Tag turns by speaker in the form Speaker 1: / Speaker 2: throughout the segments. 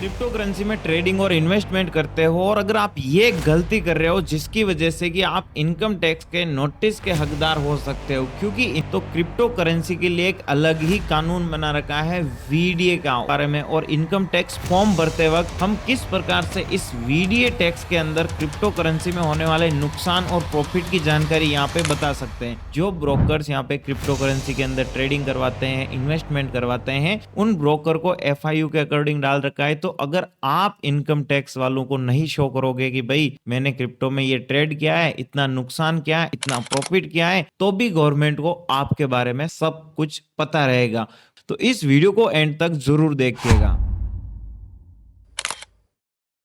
Speaker 1: Crypto currency में trading और investment करते हो और अगर आप ये गलती कर रहे हो जिसकी वजह से कि आप इनकम टैक्स के नोटिस के हकदार हो सकते हो, क्योंकि तो क्रिप्टो करेंसी के लिए एक अलग ही कानून बना रखा है वीडीए का बारे में। और इनकम टैक्स फॉर्म भरते वक्त हम किस प्रकार से इस वीडीए टैक्स के अंदर क्रिप्टो करेंसी में होने वाले नुकसान और प्रॉफिट की जानकारी यहाँ पे बता सकते हैं। जो ब्रोकर्स यहाँ पे क्रिप्टो करेंसी के अंदर ट्रेडिंग करवाते हैं, इन्वेस्टमेंट करवाते हैं, उन ब्रोकर को एफआईयू के अकॉर्डिंग डाल रखा है। तो अगर आप इनकम टैक्स वालों को नहीं शो करोगे कि भाई मैंने क्रिप्टो में ये ट्रेड किया है, इतना नुकसान किया है, इतना प्रॉफिट किया है, तो भी गवर्नमेंट को आपके बारे में सब कुछ पता रहेगा। तो इस वीडियो को एंड तक जरूर देखिएगा।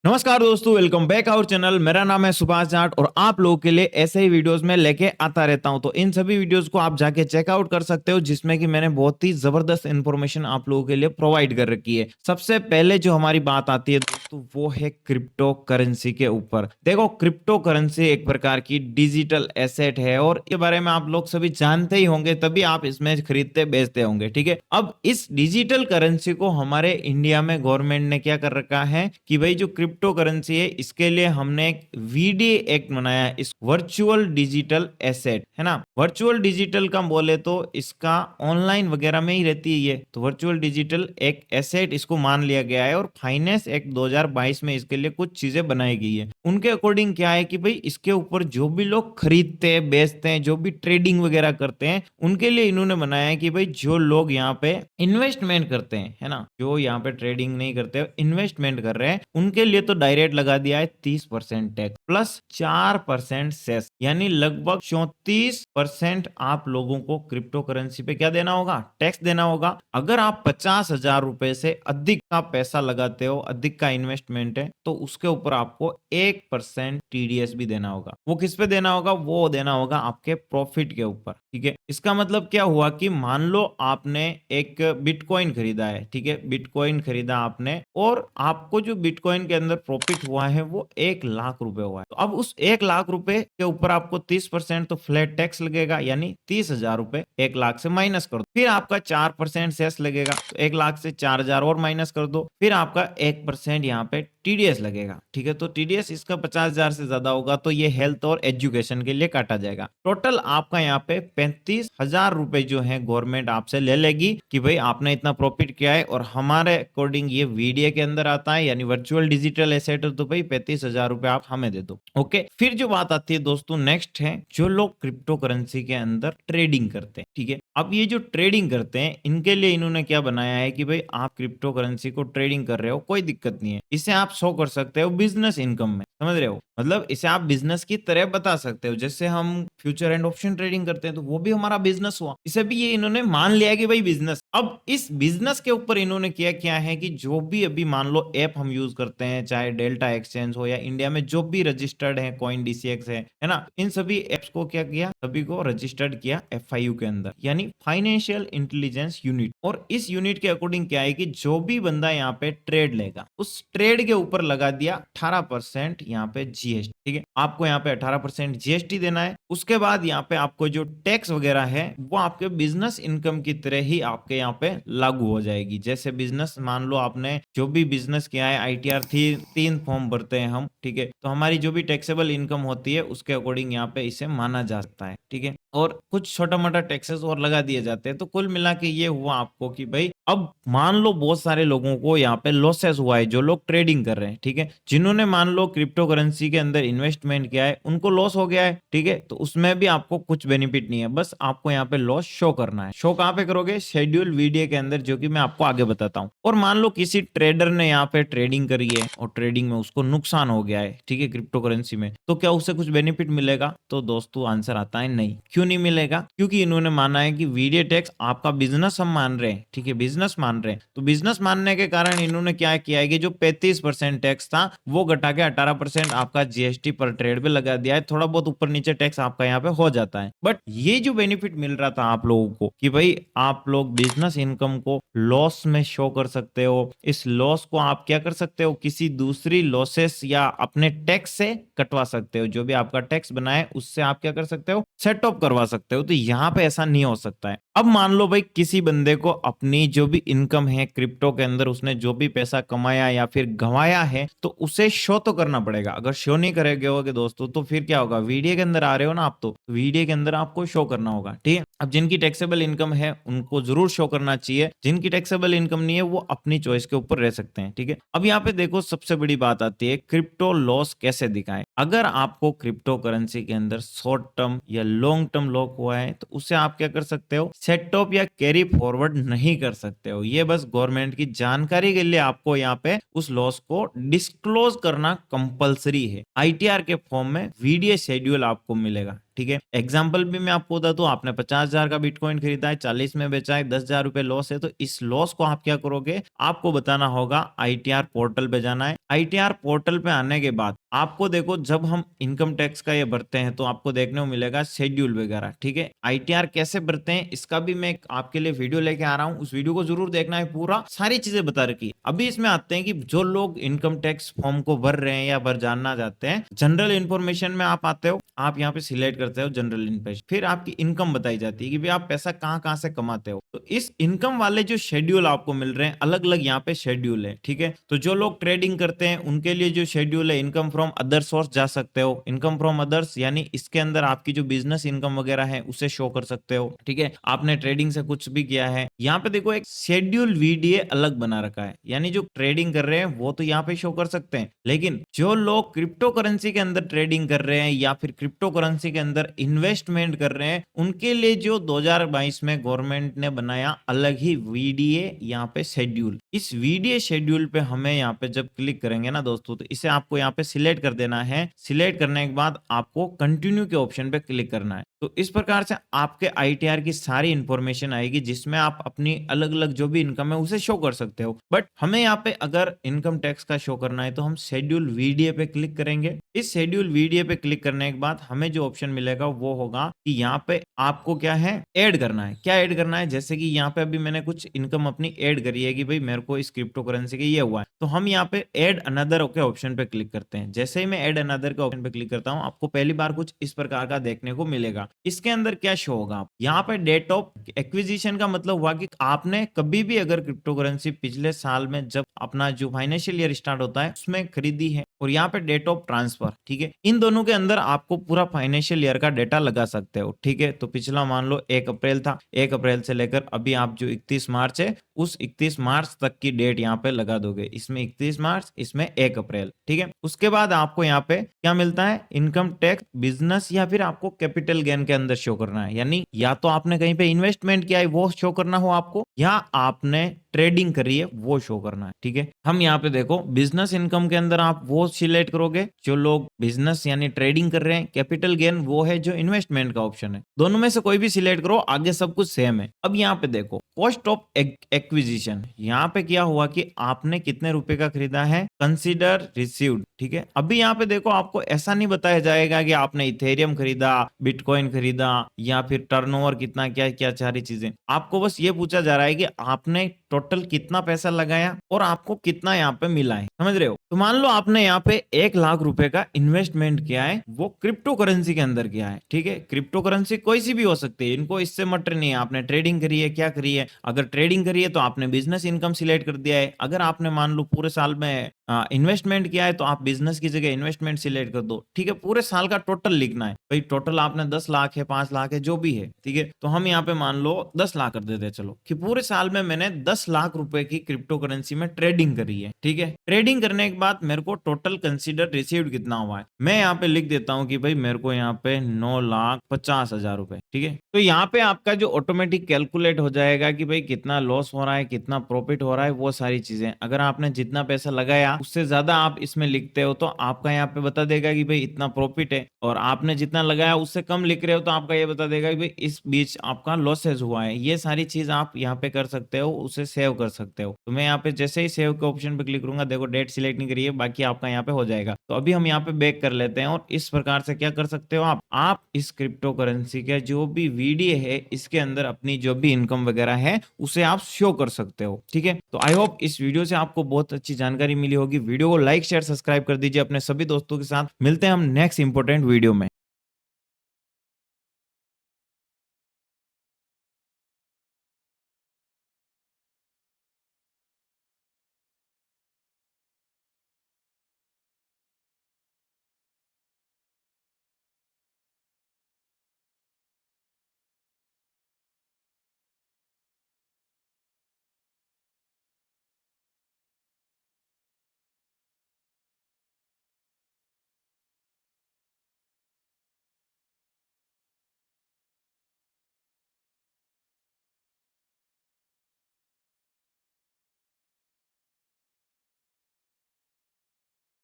Speaker 1: नमस्कार दोस्तों, वेलकम बैक आवर चैनल। मेरा नाम है सुभाष जाट और आप लोगों के लिए ऐसे ही वीडियोस में लेके आता रहता हूं। तो इन सभी वीडियोस को आप जाके चेकआउट कर सकते हो, जिसमें कि मैंने बहुत ही जबरदस्त इंफॉर्मेशन आप लोगों के लिए प्रोवाइड कर रखी है। सबसे पहले जो हमारी बात आती है दोस्तों, वो है क्रिप्टो करेंसी के ऊपर। देखो, क्रिप्टो करेंसी एक प्रकार की डिजिटल एसेट है और इसके बारे में आप लोग सभी जानते ही होंगे, तभी आप इसमें खरीदते बेचते होंगे। ठीक है, अब इस डिजिटल करेंसी को हमारे इंडिया में गवर्नमेंट ने क्या कर रखा है कि भाई जो क्रिप्टो करेंसी है, इसके लिए हमने एक वीडीए एक्ट बनाया है, इस वर्चुअल डिजिटल एसेट, है ना। वर्चुअल डिजिटल का बोले तो इसका ऑनलाइन वगैरह में ही रहती है ये, तो वर्चुअल डिजिटल एक एसेट इसको मान लिया गया है। और फाइनेंस एक्ट 2022 में इसके लिए कुछ चीजें बनाई गई है। उनके अकॉर्डिंग क्या है कि भाई इसके ऊपर जो भी लोग खरीदते हैं, बेचते हैं, जो भी ट्रेडिंग वगैरह करते हैं, उनके लिए इन्होंने बनाया है कि भाई जो लोग यहाँ पे इन्वेस्टमेंट करते हैं, है ना, जो यहाँ पे ट्रेडिंग नहीं करते, इन्वेस्टमेंट कर रहे हैं, उनके लिए तो डायरेक्ट लगा दिया है 30% टैक्स प्लस 4% सेस, यानी लगभग 34% आप लोगों को क्रिप्टो करेंसी पे क्या देना होगा, टैक्स देना होगा। अगर आप 50,000 रुपए से अधिक का पैसा लगाते हो, अधिक का इन्वेस्टमेंट है, तो उसके ऊपर आपको 1% टीडीएस भी देना होगा। वो किस पे देना होगा, वो देना होगा आपके प्रॉफिट के ऊपर। ठीक है, इसका मतलब क्या हुआ कि मान लो आपने एक बिटकॉइन खरीदा है, ठीक है, बिटकॉइन खरीदा आपने और आपको जो बिटकॉइन के अंदर प्रॉफिट हुआ है वो 1 लाख रुपए हुआ है। तो अब उस 1 लाख रुपए के ऊपर आपको 30% तो फ्लैट टैक्स लगेगा, यानी 30,000 रुपए 1 लाख से माइनस कर दो। फिर आपका 4% सेस लगेगा, तो 1 लाख से 4,000 और माइनस कर दो। फिर आपका 1% यहाँ पे टीडीएस लगेगा। ठीक है, तो टीडीएस इसका 50,000 से ज्यादा होगा तो ये हेल्थ और एजुकेशन के लिए काटा जाएगा। टोटल आपका यहाँ पे 35,000 रुपए जो है गवर्नमेंट आपसे ले लेगी कि भाई आपने इतना प्रॉफिट किया है और हमारे अकॉर्डिंग ये वीडीए के अंदर आता है, यानी वर्चुअल डिजिटल एसेट, तो भाई 35,000 रुपए आप हमें दे दो। ओके, फिर जो बात आती है दोस्तों, नेक्स्ट है जो लोग क्रिप्टो करेंसी के अंदर ट्रेडिंग करते हैं। ठीक है, अब ये जो ट्रेडिंग करते हैं, इनके लिए इन्होंने क्या बनाया है कि भाई आप क्रिप्टो करेंसी को ट्रेडिंग कर रहे हो, कोई दिक्कत नहीं है, इसे आप शो कर सकते हो बिजनेस इनकम में। समझ रहे हो, मतलब इसे आप बिजनेस की तरह बता सकते हो। जैसे हम फ्यूचर एंड ऑप्शन ट्रेडिंग करते हैं, तो वो भी हमारा बिजनेस हुआ, इसे भी ये इन्होंने मान लिया कि भाई बिजनेस। अब इस बिजनेस के ऊपर इन्होंने क्या है कि जो भी अभी मान लो ऐप हम यूज करते हैं, चाहे डेल्टा एक्सचेंज हो या इंडिया में जो भी रजिस्टर्ड है, कॉइन डीसीएक्स है ना, इन सभी एप्स को क्या किया, सभी को रजिस्टर्ड किया एफआईयू के अंदर, यानी फाइनेंशियल इंटेलिजेंस यूनिट। और इस यूनिट के अकॉर्डिंग क्या है कि जो भी बंदा यहाँ पे ट्रेड लेगा, उस ट्रेड के ऊपर लगा दिया 18% यहाँ पे जीएसटी। ठीक है, आपको यहाँ पे 18% जीएसटी देना है। उसके बाद यहाँ पे आपको जो टैक्स वगैरह है वो आपके बिजनेस इनकम की तरह ही आपके यहाँ पे लागू हो जाएगी। जैसे बिजनेस, मान लो आपने जो भी बिजनेस किया है, आईटीआर 3 फॉर्म भरते हैं हम, ठीक है, तो हमारी जो भी टैक्सेबल इनकम होती है उसके अकॉर्डिंग यहाँ पे इसे माना जा सकता है। ठीक है, और कुछ छोटा मोटा टैक्सेस और लगा दिए जाते हैं। तो कुल मिला के ये हुआ आपको कि भाई अब मान लो बहुत सारे लोगों को यहाँ पे लॉसेस हुआ है, जो लोग ट्रेडिंग कर रहे हैं। ठीक है, जिन्होंने मान लो क्रिप्टो करेंसी के अंदर इन्वेस्टमेंट किया है, उनको लॉस हो गया है। ठीक है, तो उसमें भी आपको कुछ बेनिफिट नहीं है, बस आपको यहाँ पे लॉस शो करना है। शो कहाँ पे करोगे, शेड्यूल वीडियो के अंदर, जो कि मैं आपको आगे बताता हूँ। और मान लो किसी ट्रेडर ने यहाँ पे ट्रेडिंग करी है और ट्रेडिंग में उसको नुकसान हो गया है, ठीक है, क्रिप्टो करेंसी में, तो क्या उससे कुछ बेनिफिट मिलेगा? तो दोस्तों आंसर आता है नहीं। क्यों नहीं मिलेगा? क्योंकि इन्होंने माना है कि वीडियो टैक्स आपका बिजनेस हम मान रहे हैं। ठीक है, बिजनेस मान रहे हैं, तो बिजनेस मानने के कारण इन्होंने क्या किया है कि जो 35% टैक्स था वो घटा के 18% आपका जीएसटी पर ट्रेड पे लगा दिया है। थोड़ा बहुत ऊपर नीचे टैक्स आपका यहाँ पे हो जाता है। बट ये जो बेनिफिट मिल रहा था आप लोगों को कि भाई आप लोग बिजनेस इनकम को लॉस में शो कर सकते हो, इस लॉस को आप क्या कर सकते हो, किसी दूसरी लॉसेस या अपने टैक्स से कटवा सकते हो, जो भी आपका टैक्स बना है उससे आप क्या कर सकते हो, सेट ऑफ करवा सकते हो। तो यहाँ पे ऐसा नहीं हो सकता है। अब मान लो भाई किसी बंदे को अपनी जो भी इनकम है क्रिप्टो के अंदर, उसने जो भी पैसा कमाया या फिर गंवाया है, तो उसे शो तो करना पड़ेगा। अगर शो नहीं करेंगे होगे दोस्तों तो फिर क्या होगा, वीडियो के अंदर आ रहे हो ना आप, तो वीडियो के अंदर आपको शो करना होगा, ठीक है। अब जिनकी टैक्सेबल इनकम है उनको जरूर शो करना चाहिए, जिनकी टैक्सेबल इनकम नहीं है वो अपनी चॉइस के ऊपर रह सकते हैं, ठीक है। अब यहाँ पे देखो सबसे बड़ी बात आती है क्रिप्टो लॉस कैसे दिखाएं। अगर आपको क्रिप्टो करेंसी के अंदर शॉर्ट टर्म या लॉन्ग टर्म लॉक हुआ है तो उसे आप क्या कर सकते हो, सेट ऑफ या कैरी फॉरवर्ड नहीं कर सकते हो। ये बस गवर्नमेंट की जानकारी के लिए आपको यहाँ पे उस लॉस को डिस्क्लोज करना कंपलसरी है। आईटीआर के फॉर्म में वीडियो शेड्यूल आपको मिलेगा, ठीक है। एग्जाम्पल भी मैं आपको बता दूं, आपने 50,000 का बिटकॉइन खरीदा है, 40 में बेचा है, 10,000 रुपए लॉस है, तो इस लॉस को आप क्या करोगे, आपको बताना होगा, आईटीआर पोर्टल पे जाना है। आईटीआर पोर्टल पे आने के बाद आपको देखो, जब हम इनकम टैक्स का ये भरते हैं तो आपको देखने को मिलेगा शेड्यूल वगैरह, ठीक है। आईटीआर कैसे भरते हैं इसका भी मैं आपके लिए वीडियो लेके आ रहा हूं, उस वीडियो को जरूर देखना है, पूरा सारी चीजें बता रखी। अभी इसमें आते हैं कि जो लोग इनकम टैक्स फॉर्म को भर रहे हैं या भर जानना चाहते हैं, जनरल इन्फॉर्मेशन में आप आते हो, आप यहाँ पे सिलेक्ट करते हो जनरल इन्फॉर्मेशन, फिर आपकी इनकम बताई जाती है कि भाई आप पैसा कहाँ कहाँ से कमाते हो। तो इस इनकम वाले जो शेड्यूल आपको मिल रहे हैं, अलग अलग यहाँ पे शेड्यूल है, ठीक है। तो जो लोग ट्रेडिंग करते हैं उनके लिए जो शेड्यूल है, इनकम फ्रॉम अदर सोर्स जा सकते हो, इनकम फ्रॉम अदर्स यानी इसके अंदर आपकी जो बिजनेस इनकम वगैरह है उसे शो कर सकते हो, ठीक है। आपने ट्रेडिंग से कुछ भी किया है, यहाँ पे देखो एक शेड्यूल वीडीए अलग बना रखा है, यानी जो ट्रेडिंग कर रहे हैं वो तो यहाँ पे शो कर सकते हैं, लेकिन जो लोग क्रिप्टो करेंसी के अंदर ट्रेडिंग कर रहे हैं या फिर क्रिप्टो करेंसी के अंदर इन्वेस्टमेंट कर रहे हैं, उनके लिए जो 2022 में गवर्नमेंट ने बनाया अलग ही वीडीए यहाँ पे शेड्यूल। इस वीडीए शेड्यूल पे हमें यहाँ पे जब क्लिक करेंगे ना दोस्तों, तो इसे आपको यहाँ पे सिलेक्ट कर देना है। सिलेक्ट करने के बाद आपको कंटिन्यू के ऑप्शन पे क्लिक करना है। तो इस प्रकार से आपके आईटीआर की सारी इंफॉर्मेशन आएगी, जिसमें आप अपनी अलग अलग जो भी इनकम है उसे शो कर सकते हो। बट हमें यहाँ पे अगर इनकम टैक्स का शो करना है तो हम शेड्यूल वीडीए पे क्लिक करेंगे। इस शेड्यूल वीडीए पे क्लिक करने के बाद हमें जो ऑप्शन मिलेगा वो होगा कि यहाँ पे आपको क्या है, ऐड करना है। क्या ऐड करना है, जैसे कि यहाँ पे अभी मैंने कुछ इनकम अपनी ऐड करी है कि भाई मेरे को इस क्रिप्टो करेंसी के ये हुआ है, तो हम यहाँ पे ऐड अनदर के ऑप्शन पे क्लिक करते हैं। जैसे ही मैं ऐड अनदर के ऑप्शन पे क्लिक करता हूँ, आपको पहली बार कुछ इस प्रकार का देखने को मिलेगा। इसके अंदर क्या शो होगा, यहाँ पे डेट ऑफ एक्विजिशन का मतलब हुआ कि आपने कभी भी अगर क्रिप्टो करेंसी पिछले साल में जब अपना जो फाइनेंशियल ईयर स्टार्ट होता है उसमें खरीदी है, और यहाँ पे डेट ऑफ ट्रांसफर, ठीक है। इन दोनों के अंदर आपको पूरा फाइनेंशियल ईयर का डेटा लगा सकते हो, ठीक है। तो पिछला मान लो 1 अप्रैल था, 1 अप्रैल से लेकर अभी आप जो 31 मार्च है उस 31 मार्च तक की डेट यहाँ पे लगा दोगे। इसमें 31 मार्च, इसमें 1 अप्रैल, ठीक है। उसके बाद आपको यहाँ पे क्या मिलता है, इनकम टैक्स बिजनेस या फिर आपको कैपिटल गेन के अंदर शो करना है, यानी या तो आपने कहीं पे इन्वेस्टमेंट किया है वो शो करना हो आपको, या आपने ट्रेडिंग करी है वो शो करना है, ठीक है। हम यहाँ पे देखो बिजनेस इनकम के अंदर आप वो सिलेक्ट करोगे जो लोग बिजनेस यानी ट्रेडिंग कर रहे हैं, कैपिटल गेन वो है जो इन्वेस्टमेंट का ऑप्शन है। दोनों में से कोई भी सिलेक्ट करो, आगे सब कुछ सेम है। अब यहाँ पे देखो कॉस्ट ऑफ एक्विजिशन, यहाँ पे क्या हुआ कि आपने कितने रुपए का खरीदा है, कंसीडर रिसीव्ड, ठीक है। अभी यहाँ पे देखो आपको ऐसा नहीं बताया जाएगा कि आपने इथेरियम खरीदा, बिटकॉइन खरीदा या फिर टर्नओवर कितना, क्या क्या सारी चीजें। आपको बस ये पूछा जा रहा है कि आपने टोटल कितना पैसा लगाया और आपको कितना यहाँ पे मिला है, समझ रहे हो। तो मान लो आपने यहाँ पे 1 लाख रुपए का इन्वेस्टमेंट किया है, वो क्रिप्टो करेंसी के अंदर किया है, ठीक है। क्रिप्टो करेंसी कोई सी भी हो सकती है, इनको इससे मटर नहीं है आपने ट्रेडिंग करी है क्या करी है। अगर ट्रेडिंग करी है तो आपने बिजनेस इनकम सिलेक्ट कर दिया है। अगर आपने मान लो पूरे साल में इन्वेस्टमेंट किया है तो आप बिजनेस की जगह इन्वेस्टमेंट सिलेक्ट कर दो, ठीक है। पूरे साल का टोटल लिखना है, भाई टोटल आपने 10 लाख है, 5 लाख है, जो भी है, ठीक है। तो हम यहाँ पे मान लो 10 लाख कर देते हैं, चलो, कि पूरे साल में मैंने 10 लाख रुपए की क्रिप्टो करेंसी में ट्रेडिंग करी है, ठीक है। ट्रेडिंग करने के बाद मेरे को टोटल कंसीडर रिसीव्ड कितना हुआ है, मैं यहाँ पे लिख देता हूँ कि भाई मेरे को यहाँ पे 9,50,000 रुपए, ठीक है। तो यहाँ पे आपका जो ऑटोमेटिक कैलकुलेट हो जाएगा कि भाई कितना लॉस हो रहा है, कितना प्रॉफिट हो रहा है, वो सारी चीजें। अगर आपने जितना पैसा लगाया उससे ज्यादा आप इसमें लिखते हो तो आपका यहाँ पे बता देगा कि भाई इतना प्रॉफिट है, और आपने जितना लगाया उससे कम लिख रहे हो तो आपका ये बता देगा कि भाई इस बीच आपका लॉसेज हुआ है। ये सारी चीज आप यहाँ पे कर सकते हो, उसे सेव कर सकते हो। तो मैं यहाँ पे जैसे ही सेव के ऑप्शन पे क्लिक करूंगा, देखो डेट सिलेक्ट नहीं करी है, बाकी आपका यहाँ पे हो जाएगा। तो अभी हम यहाँ पे बैक कर लेते हैं और इस प्रकार से क्या कर सकते हो आप इस क्रिप्टो करेंसी के जो भी वीडियो है इसके अंदर अपनी जो भी इनकम वगैरह है उसे आप शो कर सकते हो। ठीक है, तो आई होप इस वीडियो से आपको बहुत अच्छी जानकारी मिली होगी। वीडियो को लाइक शेयर सब्सक्राइब कर दीजिए अपने सभी दोस्तों के साथ। मिलते हैं हम नेक्स्ट इंपॉर्टेंट वीडियो में।